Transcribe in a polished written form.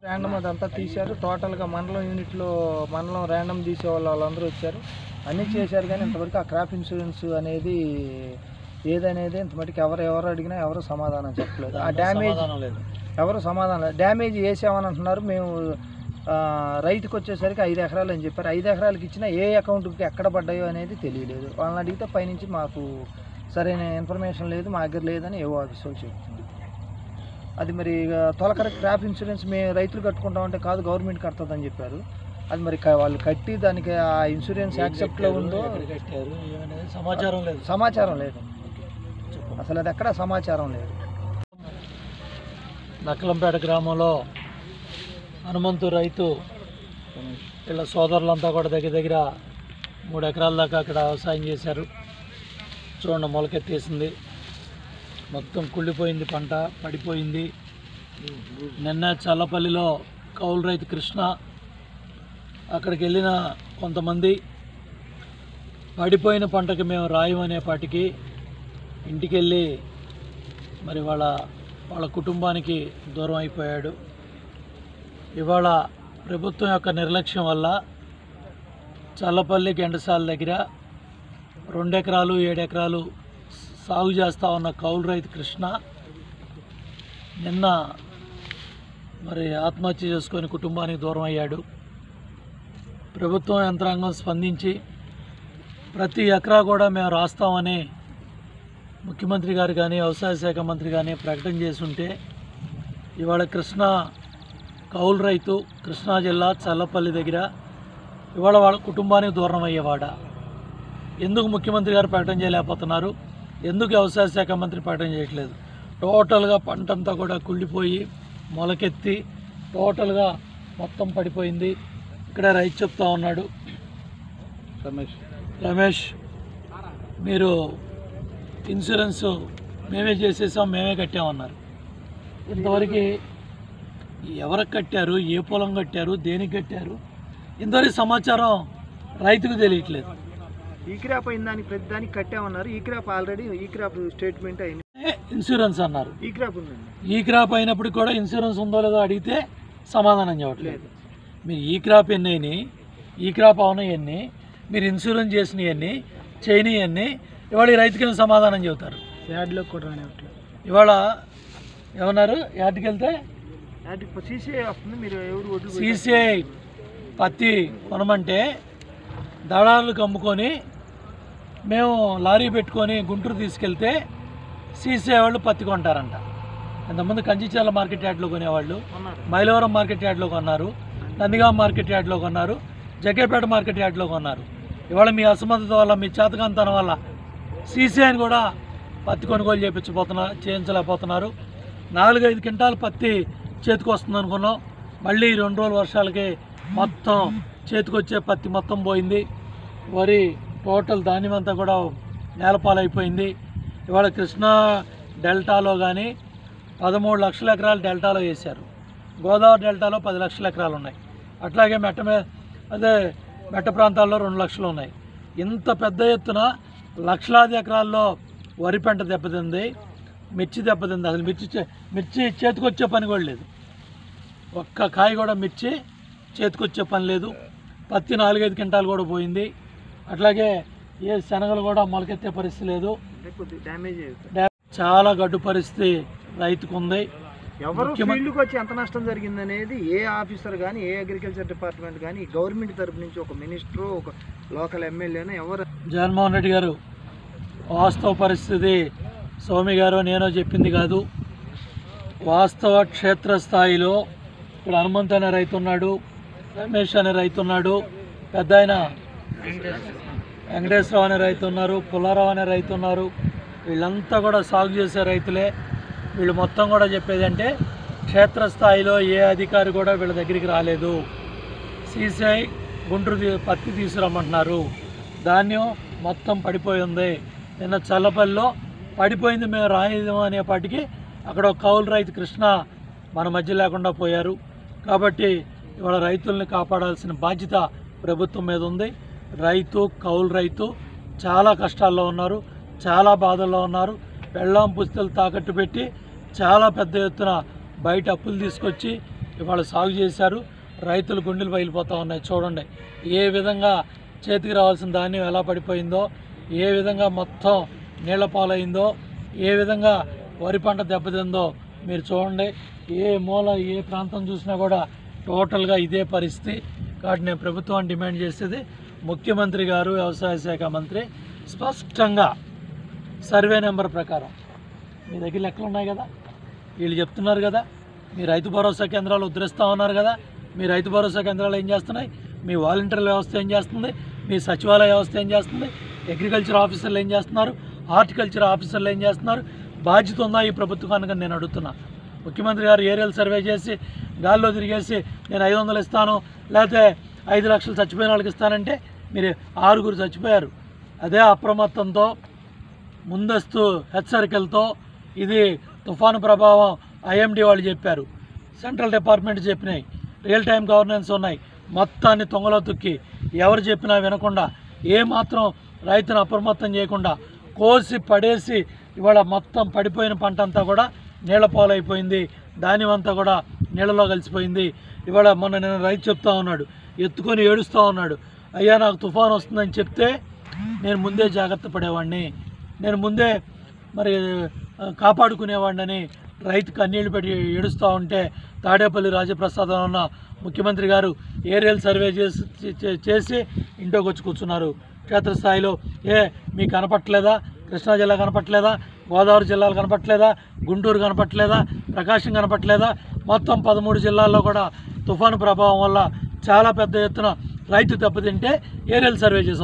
Random అదంతా తీశారు. టోటల్గా మండలం యూనిట్లో మండలం ర్యాండమ్ తీసే వాళ్ళందరూ వచ్చారు, అన్నీ చేశారు. కానీ ఇంతవరకు ఆ క్రాప్ ఇన్సూరెన్స్ అనేది ఏదనేది ఇంతమటికి ఎవరు అడిగినా ఎవరు సమాధానం చెప్పలేదు. ఆ డ్యామేజ్ ఎవరు సమాధానం లేదు. డ్యామేజ్ వేసామని అంటున్నారు. మేము రైతుకు వచ్చేసరికి 5 ఎకరాలు అని చెప్పారు. 5 ఎకరాలకి ఇచ్చినా ఏ అకౌంట్కి ఎక్కడ పడ్డాయో అనేది తెలియలేదు. వాళ్ళని అడిగితే పైనుంచి మాకు సరైన ఇన్ఫర్మేషన్ లేదు, మా దగ్గర లేదని ఏవో ఆఫీసులు చెప్తుంది. అది మరి తొలకర క్రాప్ ఇన్సూరెన్స్ మేము రైతులు కట్టుకుంటామంటే కాదు, గవర్నమెంట్ కడుతుందని చెప్పారు. అది మరి వాళ్ళు కట్టి దానికి ఆ ఇన్సూరెన్స్ యాక్సెప్ట్లో ఉందో సమాచారం లేదు అసలు, అది ఎక్కడ సమాచారం లేదు. నక్కలంపేట గ్రామంలో హనుమంతు రైతు వీళ్ళ సోదరులంతా కూడా దగ్గర 3 ఎకరాల దాకా అక్కడ వ్యవసాయం చేశారు. చూడండి, మొలకెత్తేసింది, మొత్తం కుళ్ళిపోయింది, పంట పడిపోయింది. నిన్న చల్లపల్లిలో కౌలు రైతు కృష్ణ అక్కడికి వెళ్ళిన కొంతమంది పడిపోయిన పంటకి మేము రాయమనేపాటికి ఇంటికి వెళ్ళి మరి వాళ్ళ కుటుంబానికి దూరం అయిపోయాడు. ఇవాళ ప్రభుత్వం యొక్క నిర్లక్ష్యం వల్ల చల్లపల్లి గెండసాల దగ్గర 2 ఎకరాలు 7 ఎకరాలు సాగు చేస్తూ ఉన్న కౌలు రైతు కృష్ణ నిన్న మరి ఆత్మహత్య చేసుకొని కుటుంబానికి దూరం అయ్యాడు. ప్రభుత్వం యంత్రాంగం స్పందించి ప్రతి ఎకరా కూడా మేము రాస్తామని ముఖ్యమంత్రి గారు కానీ వ్యవసాయ శాఖ మంత్రి కానీ ప్రకటన చేస్తుంటే ఇవాళ కృష్ణ కౌలు రైతు కృష్ణా జిల్లా చల్లపల్లి దగ్గర ఇవాళ వాళ్ళ కుటుంబానికి దూరం అయ్యేవాడ. ఎందుకు ముఖ్యమంత్రి గారు ప్రకటన చేయలేకపోతున్నారు? ఎందుకు వ్యవసాయ శాఖ మంత్రి ప్రకటన చేయట్లేదు? టోటల్గా పంట అంతా కూడా కుళ్ళిపోయి మొలకెత్తి టోటల్గా మొత్తం పడిపోయింది. ఇక్కడ రైతు చెప్తా ఉన్నాడు, రమేష్ మీరు ఇన్సూరెన్స్ మేమే చేసేసాం, మేమే కట్టామన్నారు. ఇంతవరకు ఎవరికి కట్టారు, ఏ పొలం కట్టారు, దేనికి కట్టారు, ఇంతవరకు సమాచారం రైతుకు తెలియట్లేదు. ఈ క్రాప్ అయిన దానికి ప్రతి దానికి కట్టామన్నారు. ఈ క్రాప్ ఆల్రెడీ ఈ క్రాప్ స్టేట్మెంట్ అయింది, ఇన్సూరెన్స్ అన్నారు. ఈ క్రాప్ ఉందండి. ఈ క్రాప్ అయినప్పుడు కూడా ఇన్సూరెన్స్ ఉందో లేదో అడిగితే సమాధానం చెప్పట్లేదు. మీరు ఈ క్రాప్ ఎన్ని అయినాయి, ఈ క్రాప్ అవునాయి ఎన్ని, మీరు ఇన్సూరెన్స్ చేసినవి ఎన్ని, చేయని ఎన్ని, ఇవాళ ఈ రైతుకి సమాధానం చెబుతారు. యాడ్లో కూడా రానివ్వట్లేదు. ఇవాళ ఏమన్నారు, యాడ్కి వెళ్తే సీసీఐ వస్తుంది, మీరు ఎవరు సీసీఐ పత్తి కొనమంటే దళాలకు అమ్ముకొని మేము లారీ పెట్టుకొని గుంటూరు తీసుకెళ్తే సీసీఐ వాళ్ళు పత్తి కొంటారంట. ఇంతకుముందు కంచిచర్ల మార్కెట్ యార్డ్లో కొనేవాళ్ళు, మైలవరం మార్కెట్ యార్డ్లో కొన్నారు, నందిగాం మార్కెట్ యార్డ్లో కొన్నారు, జగ్గేపేట మార్కెట్ యార్డ్లో కొన్నారు. ఇవాళ మీ అసమర్థత వల్ల, మీ చేతకాంతనం వల్ల సీసీఐని కూడా పత్తి కొనుగోలు చేయించలేకపోతున్నారు. 4-5 క్వింటాలు పత్తి చేతికి వస్తుంది అనుకున్నాం, మళ్ళీ 2 రోజుల వర్షాలకి మొత్తం చేతికొచ్చే పత్తి మొత్తం పోయింది. వరి టోటల్ ధాన్యం అంతా కూడా నేలపాలైపోయింది. ఇవాళ కృష్ణా డెల్టాలో కానీ 13 లక్షల ఎకరాలు డెల్టాలో వేశారు. గోదావరి డెల్టాలో 10 లక్షల ఎకరాలు ఉన్నాయి. అట్లాగే మెట్ట ప్రాంతాల్లో 2 లక్షలు ఉన్నాయి. ఇంత పెద్ద ఎత్తున లక్షలాది ఎకరాల్లో వరి పంట దెబ్బతింది, మిర్చి దెబ్బతింది. అసలు మిర్చి చేతికొచ్చే పని కూడా లేదు. ఒక్క కాయ కూడా మిర్చి చేతికొచ్చే పని లేదు. పత్తి 4-5 క్వింటాలు కూడా పోయింది. అట్లాగే ఏ శనగలు కూడా మొలకెత్తే పరిస్థితి లేదు. చాలా గడ్డు పరిస్థితి రైతుకు ఉంది. ఎవరు ఫీల్డ్కి వచ్చి ఎంత నష్టం జరిగింది అనేది ఏ ఆఫీసర్ కానీ, ఏ అగ్రికల్చర్ డిపార్ట్మెంట్ కానీ, గవర్నమెంట్ తరపు నుంచి ఒక మినిస్టర్, ఒక లోకల్ ఎమ్మెల్యేనో ఎవరు. జగన్మోహన్ రెడ్డి గారు వాస్తవ పరిస్థితి సోమి గారు నేనో చెప్పింది కాదు. వాస్తవ క్షేత్రస్థాయిలో ఇక్కడ హనుమంత్ అనే రైతు ఉన్నాడు, రమేష్ అనే రైతు ఉన్నాడు, పెద్ద ఆయన వెంకటేశ్వరరావు అనే రైతు ఉన్నారు, పుల్లారావు అనే రైతు ఉన్నారు. వీళ్ళంతా కూడా సాగు చేసే రైతులే. వీళ్ళు మొత్తం కూడా చెప్పేది అంటే క్షేత్రస్థాయిలో ఏ అధికారి కూడా వీళ్ళ దగ్గరికి రాలేదు. సీసీఐ గుంటూరు పత్తి తీసుకురమ్మంటున్నారు, ధాన్యం మొత్తం పడిపోయి ఉంది. నిన్న చల్లపల్లిలో పడిపోయింది, మేము రాయదాం అనేపాటికి అక్కడ ఒక కౌలు రైతు కృష్ణ మన మధ్య లేకుండా పోయారు. కాబట్టి ఇవాళ రైతుల్ని కాపాడాల్సిన బాధ్యత ప్రభుత్వం మీద ఉంది. కౌలు రైతు చాలా కష్టాల్లో ఉన్నారు, చాలా బాధల్లో ఉన్నారు. పెళ్ళాం పుస్తలు తాకట్టు పెట్టి చాలా పెద్ద ఎత్తున బయట అప్పులు తీసుకొచ్చి ఇవాళ సాగు చేశారు. రైతులు గుండెలు పగిలిపోతూ ఉన్నాయి. చూడండి ఏ విధంగా చేతికి రావాల్సిన ధాన్యం ఎలా పడిపోయిందో, ఏ విధంగా మొత్తం నీళ్ల పాలైందో, ఏ విధంగా వరి పంట దెబ్బతిందో మీరు చూడండి. ఏ మూల ఏ ప్రాంతం చూసినా కూడా టోటల్గా ఇదే పరిస్థితి. కాబట్టి నేను ప్రభుత్వాన్ని డిమాండ్ చేసేది, ముఖ్యమంత్రి గారు, వ్యవసాయ శాఖ మంత్రి స్పష్టంగా సర్వే నెంబర్ ప్రకారం మీ దగ్గర లెక్కలు ఉన్నాయి కదా, వీళ్ళు చెప్తున్నారు కదా, మీ రైతు భరోసా కేంద్రాలు ఉద్ధరిస్తూ ఉన్నారు కదా, మీ రైతు భరోసా కేంద్రాలు ఏం చేస్తున్నాయి, మీ వాలంటీర్ల వ్యవస్థ ఏం చేస్తుంది, మీ సచివాలయ వ్యవస్థ ఏం చేస్తుంది, అగ్రికల్చర్ ఆఫీసర్లు ఏం చేస్తున్నారు, హార్టికల్చర్ ఆఫీసర్లు ఏం చేస్తున్నారు, బాధ్యత ఉందా ఈ ప్రభుత్వానికి నేను అడుగుతున్నా. ముఖ్యమంత్రి గారు ఏరియల్ సర్వే చేసి గాల్లో తిరిగేసి నేను 500 ఇస్తాను, లేకపోతే 5 లక్షలు చచ్చిపోయిన వాళ్ళకి ఇస్తానంటే మీరు 6 చచ్చిపోయారు. అదే అప్రమత్తంతో ముందస్తు హెచ్చరికలతో ఇది తుఫాను ప్రభావం ఐఎండీ వాళ్ళు చెప్పారు, సెంట్రల్ డిపార్ట్మెంట్ చెప్పినాయి, రియల్ టైం గవర్నెన్స్ ఉన్నాయి, మొత్తాన్ని తొంగలో తొక్కి ఎవరు చెప్పినా వినకుండా ఏమాత్రం రైతును అప్రమత్తం చేయకుండా కోసి పడేసి ఇవాళ మొత్తం పడిపోయిన పంట అంతా కూడా నీళ్ల పాలైపోయింది. ధాన్యం అంతా కూడా నీళ్ళలో కలిసిపోయింది. ఇవాళ మొన్న నేను రైతు చెప్తా ఉన్నాడు, ఎత్తుకొని ఏడుస్తూ ఉన్నాడు, అయ్యా నాకు తుఫాను వస్తుందని చెప్తే నేను ముందే జాగ్రత్త పడేవాడిని, నేను ముందే మరి కాపాడుకునేవాడిని రైతు కన్నీళ్లు పెట్టి ఏడుస్తూ ఉంటే తాడేపల్లి రాజప్రసాదం ఉన్న ముఖ్యమంత్రి గారు ఏరియల్ సర్వే చేసి ఇంట్లోకి వచ్చి కూర్చున్నారు. క్షేత్రస్థాయిలో మీకు కనపట్లేదా, కృష్ణా జిల్లా కనపట్లేదా, గోదావరి జిల్లాలు కనపట్లేదా, గుంటూరు కనపట్లేదా, ప్రకాశం కనపట్లేదా, మొత్తం 13 జిల్లాల్లో కూడా తుఫాను ప్రభావం వల్ల చాలా పెద్ద ఎత్తున రైతు దెబ్బతింటే ఏరియల్ సర్వే చేశారు.